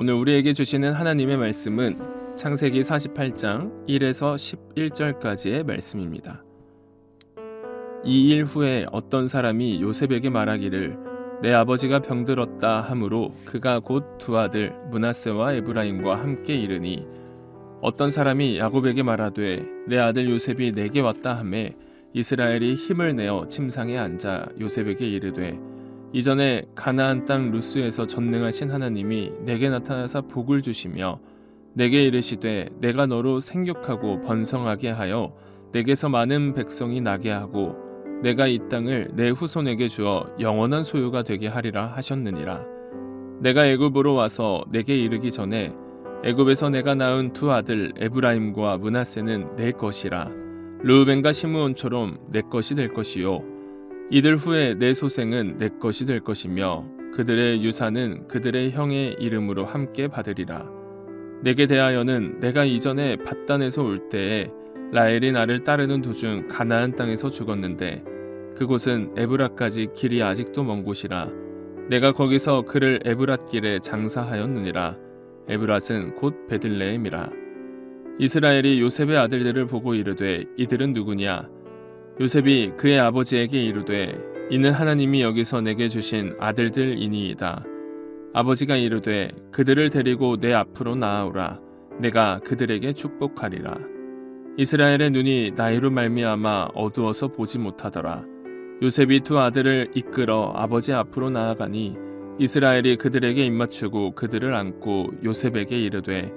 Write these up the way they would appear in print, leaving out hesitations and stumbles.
오늘 우리에게 주시는 하나님의 말씀은 창세기 48장 1에서 11절까지의 말씀입니다. 이 일 후에 어떤 사람이 요셉에게 말하기를 내 아버지가 병들었다 하므로 그가 곧 두 아들 므낫세와 에브라임과 함께 이르니 어떤 사람이 야곱에게 말하되 내 아들 요셉이 내게 왔다 하매 이스라엘이 힘을 내어 침상에 앉아 요셉에게 이르되 이전에 가나안 땅 루스에서 전능하신 하나님이 내게 나타나사 복을 주시며 내게 이르시되 내가 너로 생육하고 번성하게 하여 내게서 많은 백성이 나게 하고 내가 이 땅을 내 후손에게 주어 영원한 소유가 되게 하리라 하셨느니라. 내가 애굽으로 와서 내게 이르기 전에 애굽에서 내가 낳은 두 아들 에브라임과 므낫세는 내 것이라. 르우벤과 시므온처럼 내 것이 될 것이요 이들 후에 내 소생은 내 것이 될 것이며 그들의 유산은 그들의 형의 이름으로 함께 받으리라. 내게 대하여는 내가 이전에 밧단에서 올 때에 라헬이 나를 따르는 도중 가나안 땅에서 죽었는데 그곳은 에브랏까지 길이 아직도 먼 곳이라. 내가 거기서 그를 에브랏길에 장사하였느니라. 에브랏은 곧 베들레헴이라. 이스라엘이 요셉의 아들들을 보고 이르되 이들은 누구냐? 요셉이 그의 아버지에게 이르되 이는 하나님이 여기서 내게 주신 아들들이니이다. 아버지가 이르되 그들을 데리고 내 앞으로 나아오라. 내가 그들에게 축복하리라. 이스라엘의 눈이 나이로 말미암아 어두워서 보지 못하더라. 요셉이 두 아들을 이끌어 아버지 앞으로 나아가니 이스라엘이 그들에게 입맞추고 그들을 안고 요셉에게 이르되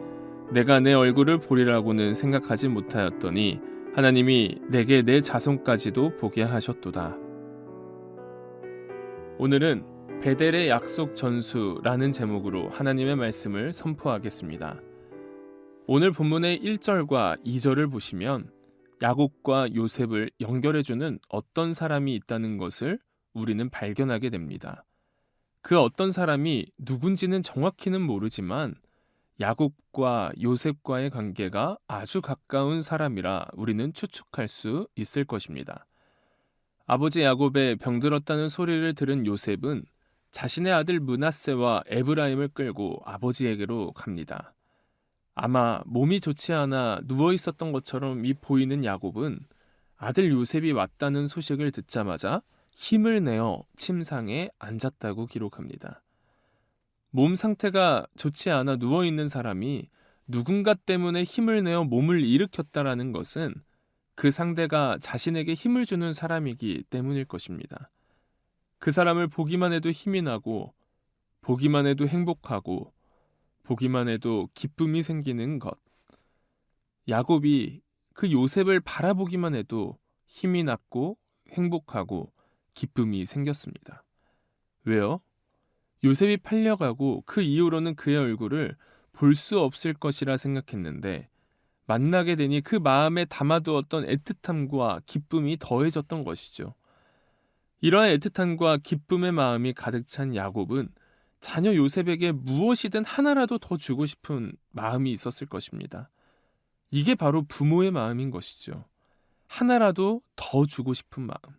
내가 내 얼굴을 보리라고는 생각하지 못하였더니 하나님이 내게 내 자손까지도 보게 하셨도다. 오늘은 베델의 약속 전수라는 제목으로 하나님의 말씀을 선포하겠습니다. 오늘 본문의 1절과 2절을 보시면 야곱과 요셉을 연결해주는 어떤 사람이 있다는 것을 우리는 발견하게 됩니다. 그 어떤 사람이 누군지는 정확히는 모르지만 야곱과 요셉과의 관계가 아주 가까운 사람이라 우리는 추측할 수 있을 것입니다. 아버지 야곱의 병들었다는 소리를 들은 요셉은 자신의 아들 므낫세와 에브라임을 끌고 아버지에게로 갑니다. 아마 몸이 좋지 않아 누워 있었던 것처럼 보이는 야곱은 아들 요셉이 왔다는 소식을 듣자마자 힘을 내어 침상에 앉았다고 기록합니다. 몸 상태가 좋지 않아 누워있는 사람이 누군가 때문에 힘을 내어 몸을 일으켰다라는 것은 그 상대가 자신에게 힘을 주는 사람이기 때문일 것입니다. 그 사람을 보기만 해도 힘이 나고 보기만 해도 행복하고 보기만 해도 기쁨이 생기는 것. 야곱이 그 요셉을 바라보기만 해도 힘이 났고 행복하고 기쁨이 생겼습니다. 왜요? 요셉이 팔려가고 그 이후로는 그의 얼굴을 볼 수 없을 것이라 생각했는데 만나게 되니 그 마음에 담아두었던 애틋함과 기쁨이 더해졌던 것이죠. 이러한 애틋함과 기쁨의 마음이 가득 찬 야곱은 자녀 요셉에게 무엇이든 하나라도 더 주고 싶은 마음이 있었을 것입니다. 이게 바로 부모의 마음인 것이죠. 하나라도 더 주고 싶은 마음.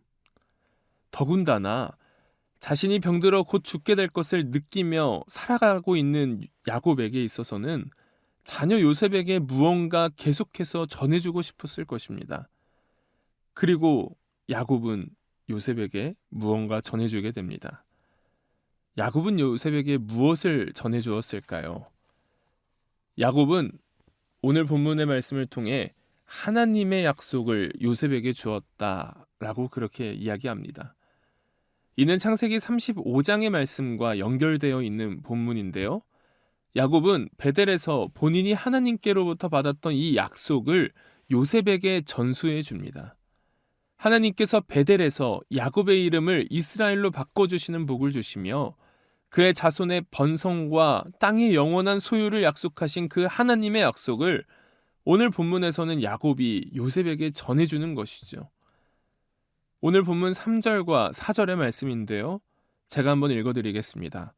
더군다나 자신이 병들어 곧 죽게 될 것을 느끼며 살아가고 있는 야곱에게 있어서는 자녀 요셉에게 무언가 계속해서 전해주고 싶었을 것입니다. 그리고 야곱은 요셉에게 무언가 전해주게 됩니다. 야곱은 요셉에게 무엇을 전해주었을까요? 야곱은 오늘 본문의 말씀을 통해 하나님의 약속을 요셉에게 주었다라고 그렇게 이야기합니다. 이는 창세기 35장의 말씀과 연결되어 있는 본문인데요. 야곱은 베델에서 본인이 하나님께로부터 받았던 이 약속을 요셉에게 전수해 줍니다. 하나님께서 베델에서 야곱의 이름을 이스라엘로 바꿔주시는 복을 주시며 그의 자손의 번성과 땅의 영원한 소유를 약속하신 그 하나님의 약속을 오늘 본문에서는 야곱이 요셉에게 전해주는 것이죠. 오늘 본문 3절과 4절의 말씀인데요. 제가 한번 읽어드리겠습니다.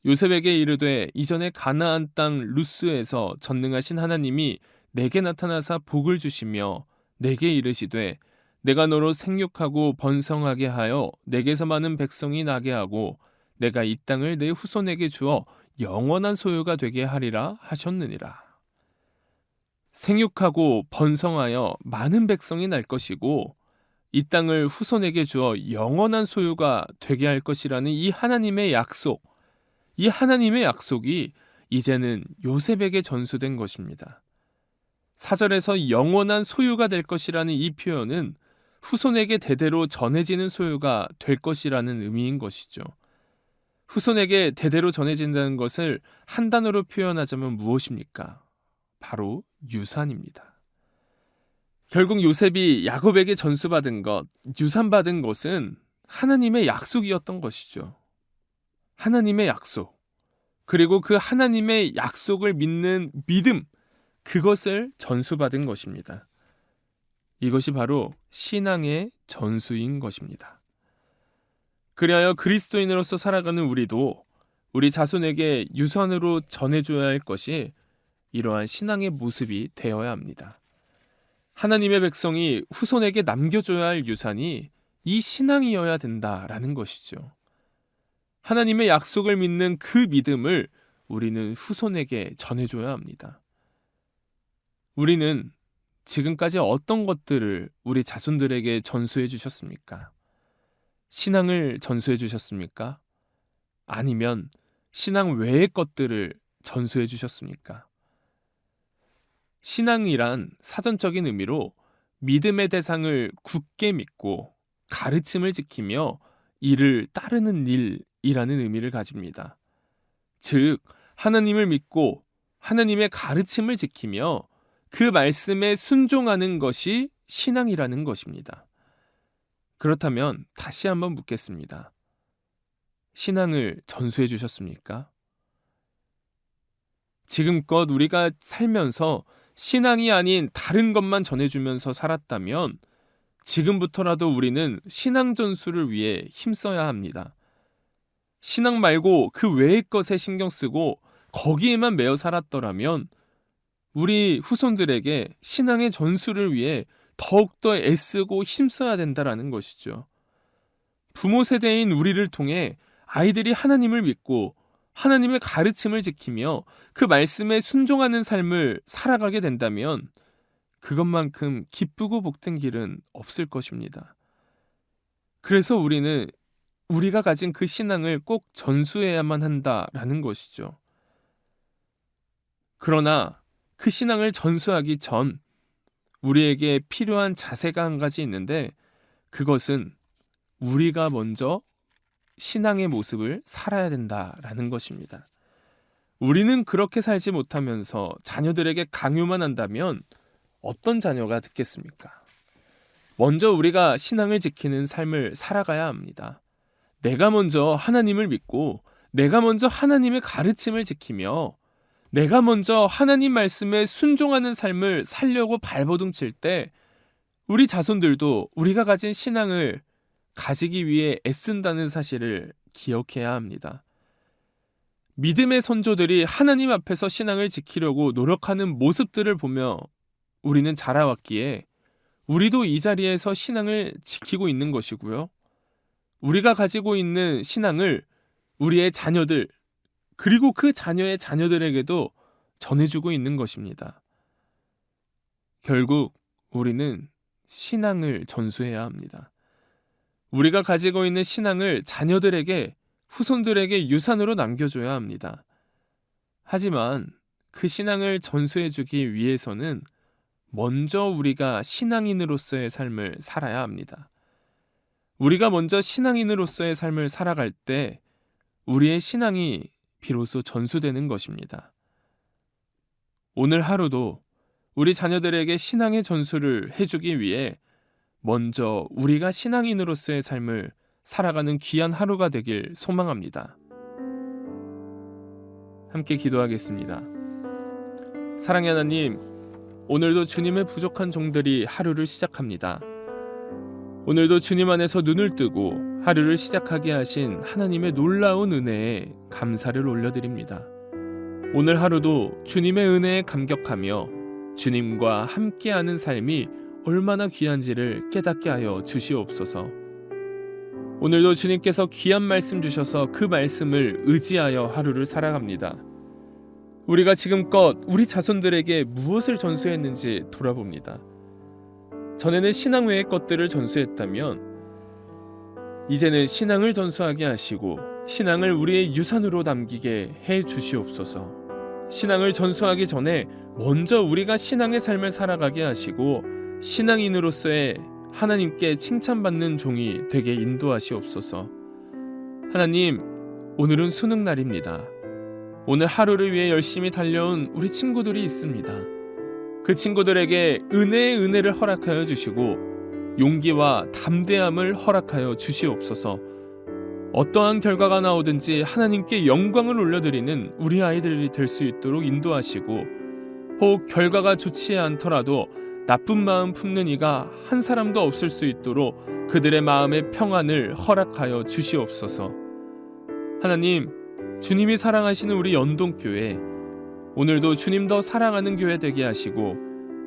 요셉에게 이르되 이전에 가나안 땅 루스에서 전능하신 하나님이 내게 나타나사 복을 주시며 내게 이르시되 내가 너로 생육하고 번성하게 하여 내게서 많은 백성이 나게 하고 내가 이 땅을 내 후손에게 주어 영원한 소유가 되게 하리라 하셨느니라. 생육하고 번성하여 많은 백성이 날 것이고 이 땅을 후손에게 주어 영원한 소유가 되게 할 것이라는 이 하나님의 약속, 이 하나님의 약속이 이제는 요셉에게 전수된 것입니다. 4절에서 영원한 소유가 될 것이라는 이 표현은 후손에게 대대로 전해지는 소유가 될 것이라는 의미인 것이죠. 후손에게 대대로 전해진다는 것을 한 단어로 표현하자면 무엇입니까? 바로 유산입니다. 결국 요셉이 야곱에게 전수받은 것, 유산받은 것은 하나님의 약속이었던 것이죠. 하나님의 약속. 그리고 그 하나님의 약속을 믿는 믿음, 그것을 전수받은 것입니다. 이것이 바로 신앙의 전수인 것입니다. 그리하여 그리스도인으로서 살아가는 우리도 우리 자손에게 유산으로 전해줘야 할 것이 이러한 신앙의 모습이 되어야 합니다. 하나님의 백성이 후손에게 남겨줘야 할 유산이 이 신앙이어야 된다라는 것이죠. 하나님의 약속을 믿는 그 믿음을 우리는 후손에게 전해줘야 합니다. 우리는 지금까지 어떤 것들을 우리 자손들에게 전수해 주셨습니까? 신앙을 전수해 주셨습니까? 아니면 신앙 외의 것들을 전수해 주셨습니까? 신앙이란 사전적인 의미로 믿음의 대상을 굳게 믿고 가르침을 지키며 이를 따르는 일이라는 의미를 가집니다. 즉, 하나님을 믿고 하나님의 가르침을 지키며 그 말씀에 순종하는 것이 신앙이라는 것입니다. 그렇다면 다시 한번 묻겠습니다. 신앙을 전수해 주셨습니까? 지금껏 우리가 살면서 신앙이 아닌 다른 것만 전해주면서 살았다면 지금부터라도 우리는 신앙 전수를 위해 힘써야 합니다. 신앙 말고 그 외의 것에 신경 쓰고 거기에만 매여 살았더라면 우리 후손들에게 신앙의 전수를 위해 더욱더 애쓰고 힘써야 된다는 것이죠. 부모 세대인 우리를 통해 아이들이 하나님을 믿고 하나님의 가르침을 지키며 그 말씀에 순종하는 삶을 살아가게 된다면 그것만큼 기쁘고 복된 길은 없을 것입니다. 그래서 우리는 우리가 가진 그 신앙을 꼭 전수해야만 한다라는 것이죠. 그러나 그 신앙을 전수하기 전 우리에게 필요한 자세가 한 가지 있는데 그것은 우리가 먼저 신앙의 모습을 살아야 된다라는 것입니다. 우리는 그렇게 살지 못하면서 자녀들에게 강요만 한다면 어떤 자녀가 듣겠습니까? 먼저 우리가 신앙을 지키는 삶을 살아가야 합니다. 내가 먼저 하나님을 믿고 내가 먼저 하나님의 가르침을 지키며 내가 먼저 하나님 말씀에 순종하는 삶을 살려고 발버둥칠 때 우리 자손들도 우리가 가진 신앙을 가지기 위해 애쓴다는 사실을 기억해야 합니다. 믿음의 선조들이 하나님 앞에서 신앙을 지키려고 노력하는 모습들을 보며 우리는 자라왔기에 우리도 이 자리에서 신앙을 지키고 있는 것이고요. 우리가 가지고 있는 신앙을 우리의 자녀들 그리고 그 자녀의 자녀들에게도 전해주고 있는 것입니다. 결국 우리는 신앙을 전수해야 합니다. 우리가 가지고 있는 신앙을 자녀들에게, 후손들에게 유산으로 남겨줘야 합니다. 하지만 그 신앙을 전수해주기 위해서는 먼저 우리가 신앙인으로서의 삶을 살아야 합니다. 우리가 먼저 신앙인으로서의 삶을 살아갈 때 우리의 신앙이 비로소 전수되는 것입니다. 오늘 하루도 우리 자녀들에게 신앙의 전수를 해주기 위해 먼저 우리가 신앙인으로서의 삶을 살아가는 귀한 하루가 되길 소망합니다. 함께 기도하겠습니다. 사랑의 하나님, 오늘도 주님의 부족한 종들이 하루를 시작합니다. 오늘도 주님 안에서 눈을 뜨고 하루를 시작하게 하신 하나님의 놀라운 은혜에 감사를 올려드립니다. 오늘 하루도 주님의 은혜에 감격하며 주님과 함께하는 삶이 얼마나 귀한지를 깨닫게 하여 주시옵소서. 오늘도 주님께서 귀한 말씀 주셔서 그 말씀을 의지하여 하루를 살아갑니다. 우리가 지금껏 우리 자손들에게 무엇을 전수했는지 돌아봅니다. 전에는 신앙 외의 것들을 전수했다면 이제는 신앙을 전수하게 하시고 신앙을 우리의 유산으로 남기게 해 주시옵소서. 신앙을 전수하기 전에 먼저 우리가 신앙의 삶을 살아가게 하시고 신앙인으로서의 하나님께 칭찬받는 종이 되게 인도하시옵소서. 하나님, 오늘은 수능 날입니다. 오늘 하루를 위해 열심히 달려온 우리 친구들이 있습니다. 그 친구들에게 은혜의 은혜를 허락하여 주시고 용기와 담대함을 허락하여 주시옵소서. 어떠한 결과가 나오든지 하나님께 영광을 올려드리는 우리 아이들이 될 수 있도록 인도하시고, 혹 결과가 좋지 않더라도 나쁜 마음 품는 이가 한 사람도 없을 수 있도록 그들의 마음의 평안을 허락하여 주시옵소서. 하나님, 주님이 사랑하시는 우리 연동교회, 오늘도 주님 더 사랑하는 교회 되게 하시고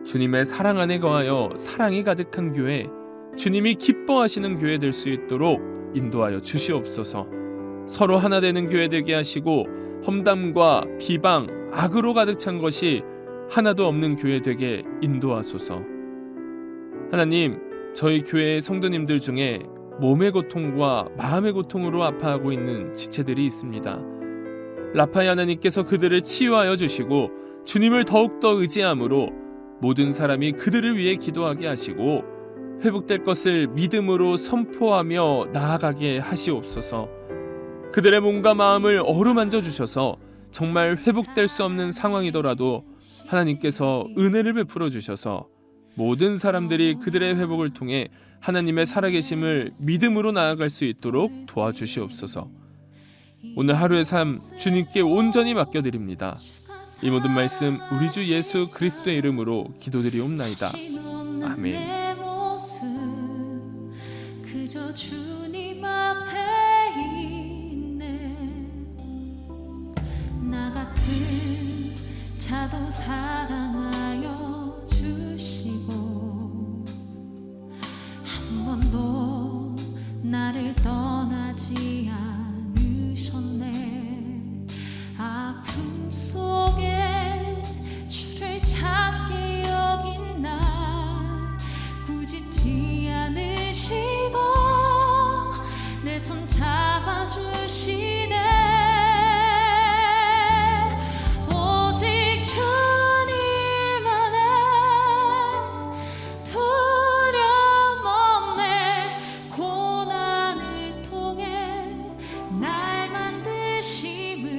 주님의 사랑 안에 거하여 사랑이 가득한 교회, 주님이 기뻐하시는 교회 될 수 있도록 인도하여 주시옵소서. 서로 하나 되는 교회 되게 하시고 험담과 비방, 악으로 가득 찬 것이 하나도 없는 교회 되게 인도하소서. 하나님, 저희 교회의 성도님들 중에 몸의 고통과 마음의 고통으로 아파하고 있는 지체들이 있습니다. 라파의 하나님께서 그들을 치유하여 주시고 주님을 더욱더 의지함으로 모든 사람이 그들을 위해 기도하게 하시고 회복될 것을 믿음으로 선포하며 나아가게 하시옵소서. 그들의 몸과 마음을 어루만져 주셔서 정말 회복될 수 없는 상황이더라도 하나님께서 은혜를 베풀어 주셔서 모든 사람들이 그들의 회복을 통해 하나님의 살아계심을 믿음으로 나아갈 수 있도록 도와주시옵소서. 오늘 하루의 삶 주님께 온전히 맡겨드립니다. 이 모든 말씀 우리 주 예수 그리스도의 이름으로 기도드리옵나이다. 아멘. 그저 주님 앞에 있네. 나 같은 자도 사랑하여 주시고 한 번도 나를 떠나지 않으셨네. 아픔 속에 주를 찾게 여긴 날 꾸짖지 않으시고 내 손 잡아주시네. 오직 주님 안에 두려움 없네. 고난을 통해 날 만드심을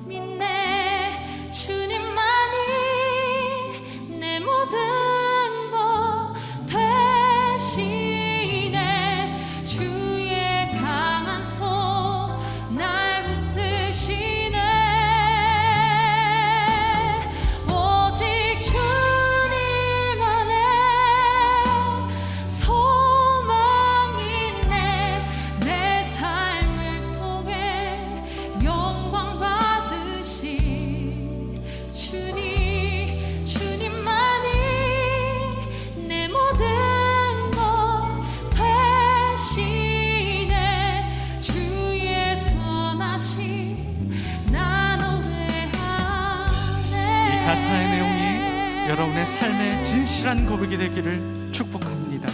믿네. 주님만이 내 모든 것 되시네. 주의 강한 손 날 붙드시네. 오직 주님 안에 소망 있네. 내 삶을 통해 영광 받으신 주님, 주님만이 내 모든 것 되시네. 주의 선하심 나 노래하네. 이 가사의 내용이 여러분의 삶의 진실한 고백이 되기를 축복합니다.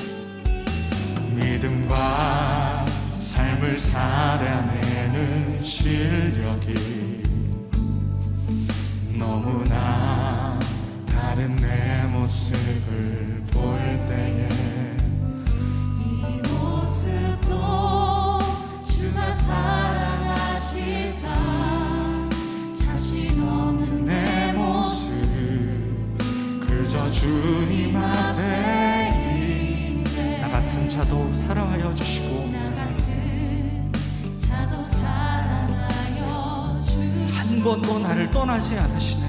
믿음과 삶을 살아내는 실력이 너무나 다른 내 모습을 볼 때에 이 모습도 주가 사랑하실까. 자신 없는 내 모습 그저 주님 앞에 있네. 나 같은 자도 사랑하여 주시고 나 같은 자도 사랑하여 주시고 한 번도 나를 떠나지 않으시네.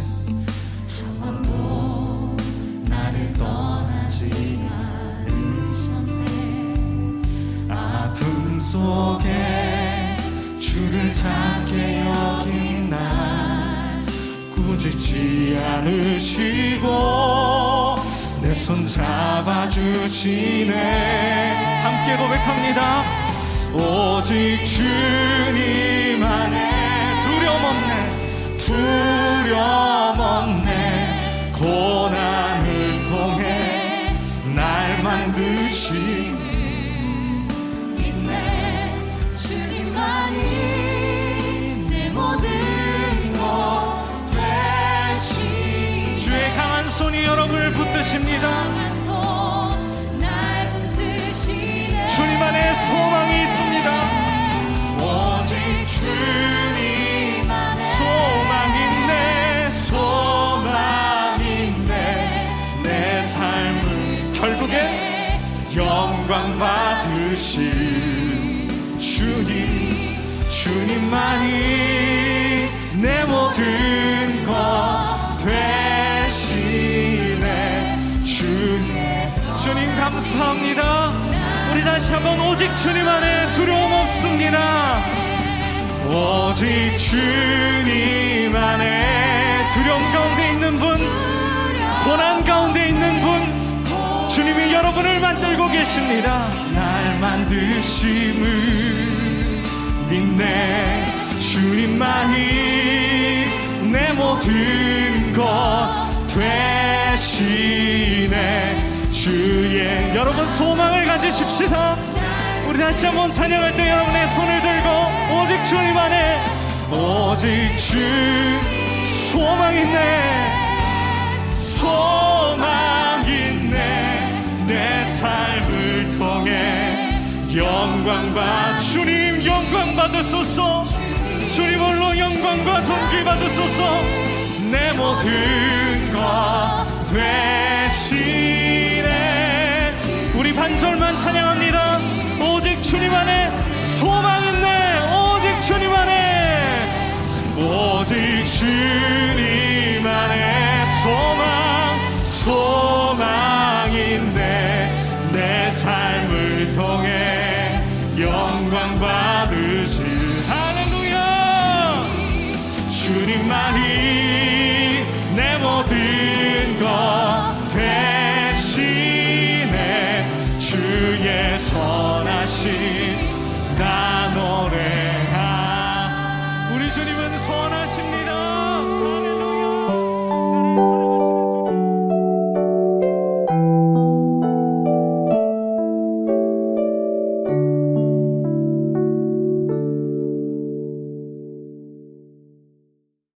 한 번도 나를 떠나지 않으셨네. 아픔 속에 주를 찾게 여긴 날 꾸짖지 않으시고 내 손 잡아주시네. 함께 고백합니다. 오직 주님 안에 두려움 없네 고난을 통해 날 만드신 믿네 주님만이 내 모든 것 되시네 주의 강한 손이 여러분을 붙드십니다. 강한 손 날 붙드시네 주님 안에 소망이 있습니다. 오직 주님 안에 소망 있네 내 삶을 결국엔 영광 받으실 주님만이 내 모든 것 되시네 주님 감사합니다. 우리 다시 한번 오직 주님 안에 두려움 없습니다. 오직 주님 안에 두려움 가운데 있는 분, 고난 가운데 있는 분, 주님이 여러분을 만들고 계십니다. 날 만드심을 믿네 주님만이 내 모든 것 되시네 주의 여러분 소망을 가지십시다. 우리 다시 한번 찬양할 때 여러분의 손을 들고 오직 주님 안에 오직 주 소망 있네 내 삶을 통해 영광 받 주님 영광 받으소서 주님 홀로 영광과 존귀 받으소서 내 모든 것 되시네 우리 반절만 찬양합니다. 오직 주님 안에 소망 있네 오직 주님 안에 오직 주님 안에 소망 있네 내 삶을 통해 영광 받으실 할렐루야 주님만이 내 모든 것 되시네 주의 선하신 나